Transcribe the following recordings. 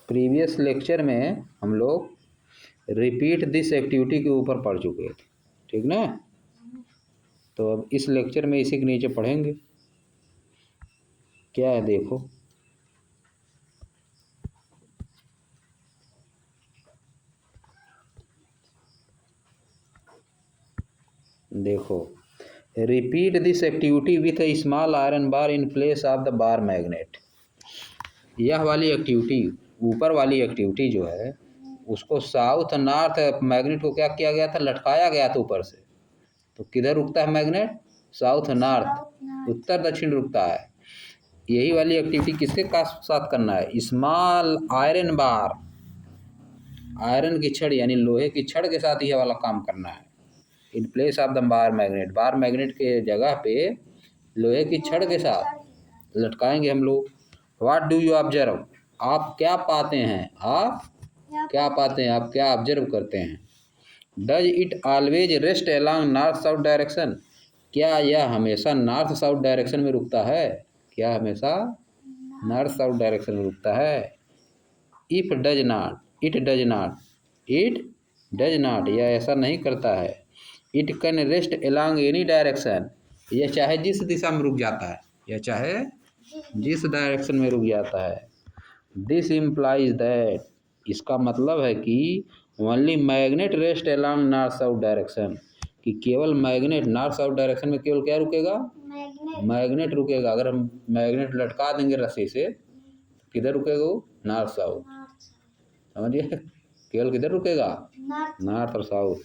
Previous lecture में हम लोग रिपीट दिस एक्टिविटी के ऊपर पढ़ चुके थे, ठीक ना। तो अब इस लेक्चर में इसी के नीचे पढ़ेंगे। क्या है देखो, देखो repeat this activity with A small iron bar in place of the bar magnet. यह वाली एक्टिविटी, ऊपर वाली एक्टिविटी जो है उसको साउथ नॉर्थ मैग्नेट को क्या किया गया था, लटकाया गया था ऊपर से। तो किधर रुकता है मैग्नेट, साउथ नॉर्थ, उत्तर दक्षिण रुकता है। यही वाली एक्टिविटी किसके साथ करना है, स्मॉल आयरन बार, आयरन की छड़ यानी लोहे की छड़ के साथ यह वाला काम करना है। In place of the bar magnet, bar magnet के जगह पे लोहे की छड़ के साथ लटकाएंगे हम लोग। व्हाट डू यू ऑब्जर्व, आप क्या पाते हैं, आप क्या पाते हैं, आप क्या ऑब्जर्व करते हैं। Does it always rest along north south direction, क्या यह हमेशा नॉर्थ साउथ डायरेक्शन में रुकता है, क्या हमेशा नॉर्थ साउथ डायरेक्शन में रुकता है। If does not, it does not, it does not, यह ऐसा नहीं करता है। It can rest along any direction, यह चाहे जिस दिशा में रुक जाता है, यह चाहे जिस डायरेक्शन में रुक जाता है। दिस इम्प्लाइज दैट, इसका मतलब है कि only magnet rest along north south direction, कि केवल मैग्नेट नॉर्थ साउथ डायरेक्शन में केवल क्या रुकेगा, मैग्नेट रुकेगा। अगर हम मैग्नेट लटका देंगे रस्सी से, किधर रुकेगा वो, नॉर्थ साउथ, समझिए, केवल किधर रुकेगा, नॉर्थ और south.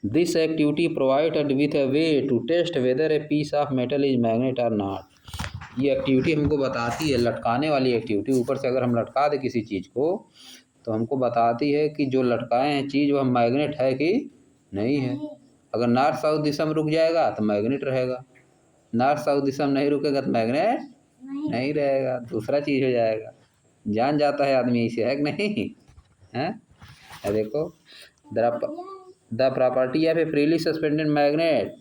This activity provided with a way to test whether a piece of metal is magnet और नॉट। ये एक्टिविटी हमको बताती है, लटकाने वाली एक्टिविटी, ऊपर से अगर हम लटका दें किसी चीज़ को तो हमको बताती है कि जो लटकाए हैं चीज़ वह मैग्नेट है कि नहीं है। अगर नॉर्थ साउथ दिशा में रुक जाएगा तो मैग्नेट रहेगा, नॉर्थ साउथ दिशा में नहीं रुकेगा तो मैग्नेट नहीं रहेगा, दूसरा चीज़ हो जाएगा। जान जाता है आदमी इसे, है कि नहीं है। देखो the property of a freely suspended magnet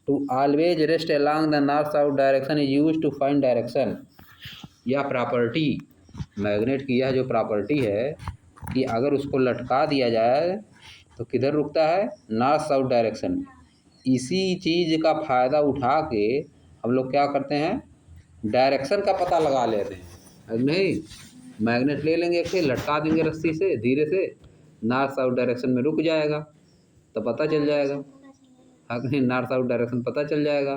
to always rest along the north south direction is use to find direction. यह प्रॉपर्टी, मैग्नेट की यह जो प्रॉपर्टी है कि अगर उसको लटका दिया जाए तो किधर रुकता है, नॉर्थ साउथ डायरेक्शन में। इसी चीज़ का फ़ायदा उठा के हम लोग क्या करते हैं, डायरेक्शन का पता लगा लेते हैं। नहीं, मैग्नेट ले लेंगे, एक लटका देंगे रस्सी से, धीरे से नॉर्थ साउथ डायरेक्शन में रुक जाएगा तो पता चल जाएगा, अगर नॉर्थ साउथ डायरेक्शन पता चल जाएगा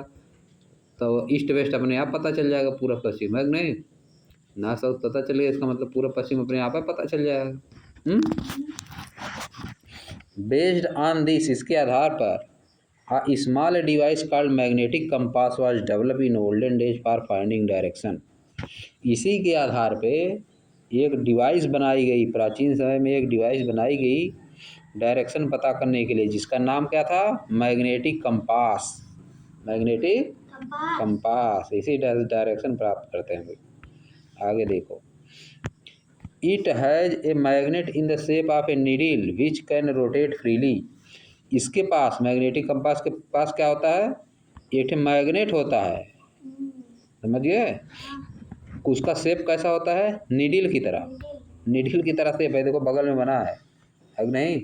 तो ईस्ट वेस्ट अपने आप पता चल जाएगा, पूरा पश्चिम, है नहीं। नॉर्थ साउथ पता चलेगा, इसका मतलब पूरा पश्चिम अपने आप पता चल जाएगा। बेस्ड ऑन दिस, इसके आधार पर a small device called magnetic compass was developed in olden days for finding direction। इसी के आधार पे एक डिवाइस बनाई गई, प्राचीन समय में एक डिवाइस बनाई गई डायरेक्शन पता करने के लिए, जिसका नाम क्या था, मैग्नेटिक कंपास, मैग्नेटिक कंपास। इसी डायरेक्शन प्राप्त करते हैं। आगे देखो, it has a magnet in the shape of a needle which can rotate freely. इसके पास, मैग्नेटिक कंपास के पास क्या होता है, एक मैग्नेट होता है, समझिए। उसका शेप कैसा होता है, नीडल की तरह, नीडल की तरह शेप है, देखो बगल में बना है, अब नहीं,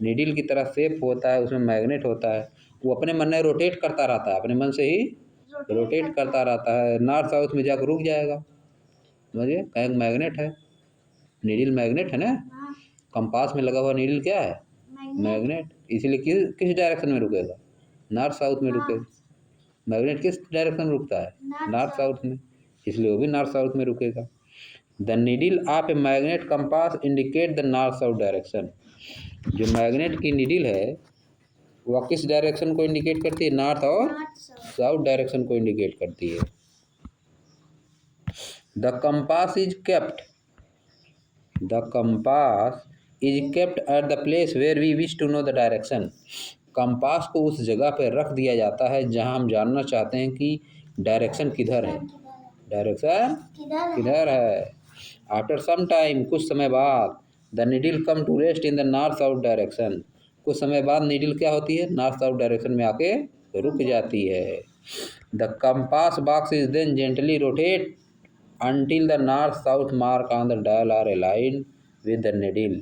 नीडल की तरह शेप होता है, उसमें मैग्नेट होता है। वो अपने मन में रोटेट करता रहता है, अपने मन से ही रोटेट करता रहता है, नॉर्थ साउथ में जाकर रुक जाएगा, समझिए, कहीं मैग्नेट है, नीडल मैग्नेट है ना, कंपास में लगा हुआ नीडल क्या है, मैग्नेट। इसलिए किस किस डायरेक्शन में रुकेगा, नॉर्थ साउथ में रुकेगा। मैग्नेट किस डायरेक्शन में रुकता है, नॉर्थ साउथ में, इसलिए वो भी नॉर्थ साउथ में रुकेगा। The needle of a magnet compass indicate the north south direction. जो मैग्नेट की नीडल है वह किस डायरेक्शन को इंडिकेट करती है, नॉर्थ और साउथ डायरेक्शन को इंडिकेट करती है। The compass is kept, the compass is kept at the place where we wish to know the direction. Compass को उस जगह पर रख दिया जाता है जहां हम जानना चाहते हैं कि डायरेक्शन किधर है, डायरेक्शन किधर है। आफ्टर सम टाइम, कुछ समय बाद, the needle come to rest in the north south direction. कुछ समय बाद नीडल क्या होती है, नॉर्थ साउथ डायरेक्शन में आके रुक जाती है। The compass box is then gently rotate until the north south mark on the dial are aligned with the needle.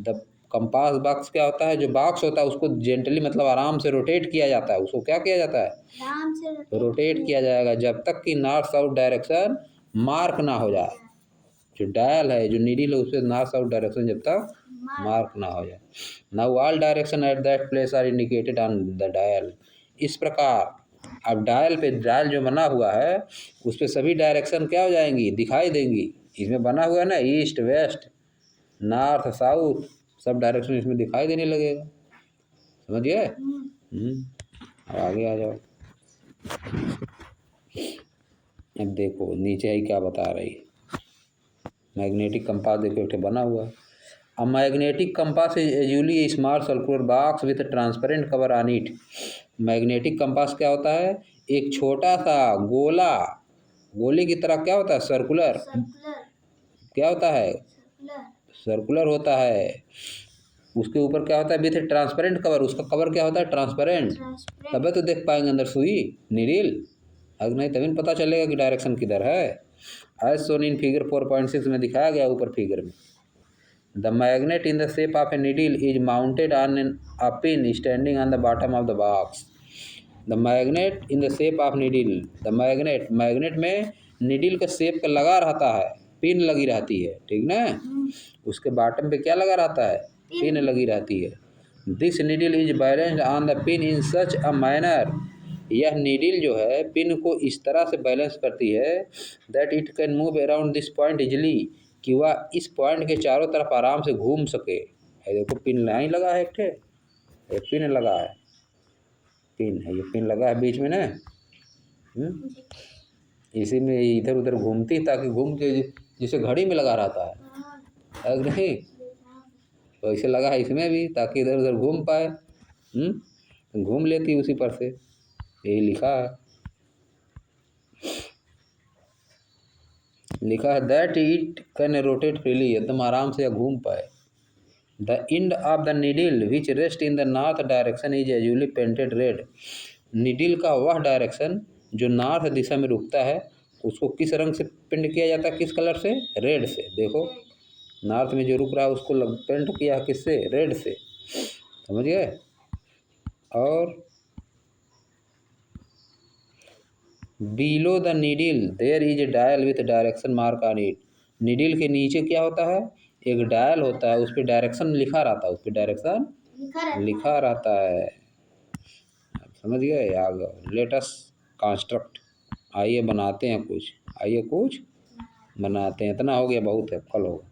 The compass box क्या होता है, जो बॉक्स होता है उसको जेंटली मतलब आराम से रोटेट किया जाता है। उसको क्या किया जाता है, आराम से रोटेट किया जाएगा जब तक कि नॉर्थ साउथ डायरेक्शन मार्क ना हो जाए। जो डायल है, जो नीडल है, उस पर नॉर्थ साउथ डायरेक्शन जब तक मार्क ना हो जाए। Now all direction at that place are indicated on the dial. इस प्रकार अब डायल पे, डायल जो बना हुआ है उस पर सभी डायरेक्शन क्या हो जाएंगी, दिखाई देंगी। इसमें बना हुआ है ना, east west north south, sub direction इसमें दिखाई देने लगेगा। समझिए। अब आगे आ जाओ। अब देखो नीचे ही क्या बता रही है। मैग्नेटिक कंपास देखो एक बना हुआ है। A magnetic compass is usually small circular box with transparent cover on it. Magnetic compass क्या होता है, एक छोटा सा गोला, गोले की तरह क्या होता है, सर्कुलर क्या होता है, सर्कुलर होता है। उसके ऊपर क्या होता है, विथ ट्रांसपेरेंट कवर, उसका कवर क्या होता है, ट्रांसपेरेंट। तभी तो देख पाएंगे अंदर सुई नीडल, अगर नहीं तभी पता चलेगा कि डायरेक्शन किधर है। एज सोन इन फिगर 4.6 में दिखाया गया ऊपर फिगर में। The magnet in the shape of a needle is mounted on a pin standing on the bottom of the box. The magnet in the shape of needle, the magnet, magnet में needle का shape का लगा रहता है, pin लगी रहती है, ठीक ना। उसके बॉटम पे क्या लगा रहता है, पिन लगी रहती है। This needle is balanced on the pin in such a manner. यह नीडल जो है पिन को इस तरह से बैलेंस करती है that it can move around this point easily, कि वह इस पॉइंट के चारों तरफ आराम से घूम सके। ये देखो पिन लाइन लगा है, एक पिन लगा है, पिन है, ये पिन लगा है बीच में ना। इसी में इधर उधर घूमती ताकि घूम के जैसे घड़ी में लगा रहता है नहीं, तो ऐसे लगा है इसमें भी ताकि इधर उधर घूम पाए। घूम लेती उसी पर से, यही लिखा है, लिखा है that it can rotate freely, एकदम आराम से घूम पाए। The end of the needle which rest in the north direction is usually painted red. Needle का वह डायरेक्शन जो नॉर्थ दिशा में रुकता है उसको किस रंग से पेंट किया जाता है, किस कलर से, रेड से। देखो नॉर्थ में जो रुक रहा है उसको पेंट किया किससे, रेड से, समझ गए। और below the needle there is a dial with direction mark on it. Needle के नीचे क्या होता है, एक डायल होता है, उस पर डायरेक्शन लिखा रहता है, उस पर डायरेक्शन लिखा रहता है। समझ गए। आगे लेटस कंस्ट्रक्ट, आइए बनाते हैं कुछ, आइए कुछ बनाते हैं। इतना हो गया, बहुत है, कल होगा।